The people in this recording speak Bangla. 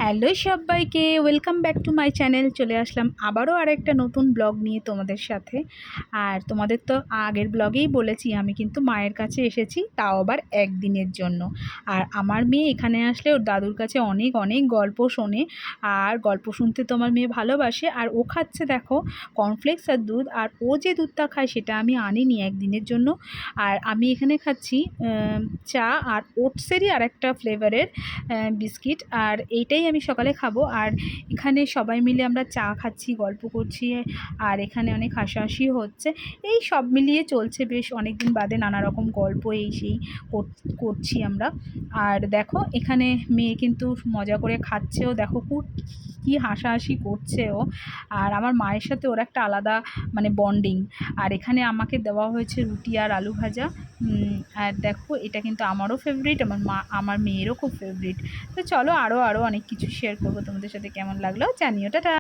হ্যালো সবাইকে, welcome back to my channel. চলে আসলাম আবারও আরেকটা নতুন ব্লগ নিয়ে তোমাদের সাথে। আর তোমাদের তো আগের ব্লগেই বলেছি আমি কিন্তু মায়ের কাছে এসেছি, তাও আবার একদিনের জন্য। আর আমার মেয়ে এখানে আসলে ওর দাদুর কাছে অনেক অনেক গল্প শোনে, আর গল্প শুনতে তোমার মেয়ে ভালোবাসে। আর ও খাচ্ছে দেখো কর্নফ্লেক্স আর দুধ, আর ও যে দুধটা খায় সেটা আমি আনিনি একদিনের জন্য। আর আমি এখানে খাচ্ছি চা আর ওটসেরই আর একটা ফ্লেভারের বিস্কিট, আর এইটাই আমি সকালে খাবো। আর এখানে সবাই মিলে আমরা চা খাচ্ছি, গল্প করছি, আর এখানে অনেক হাসাহাসি হচ্ছে। এই সব মিলিয়ে চলছে, বেশ অনেক দিন বাদে নানা রকম গল্প এই সেই করছি আমরা। আর দেখো এখানে মেয়ে কিন্তু মজা করে খাচ্ছেও, দেখো কি হাসাহাসি করছে ও। আর আমার মায়ের সাথে ওর একটা আলাদা মানে বন্ডিং। আর এখানে আমাকে দেওয়া হয়েছে রুটি আর আলু ভাজা। আর দেখো এটা কিন্তু আমারও ফেভারিট, আমার মেয়েরও খুব ফেভারিট। তো চলো আরও অনেক কিছু শেয়ার করবো তোমাদের সাথে, কেমন লাগলো জানিও। টাটা।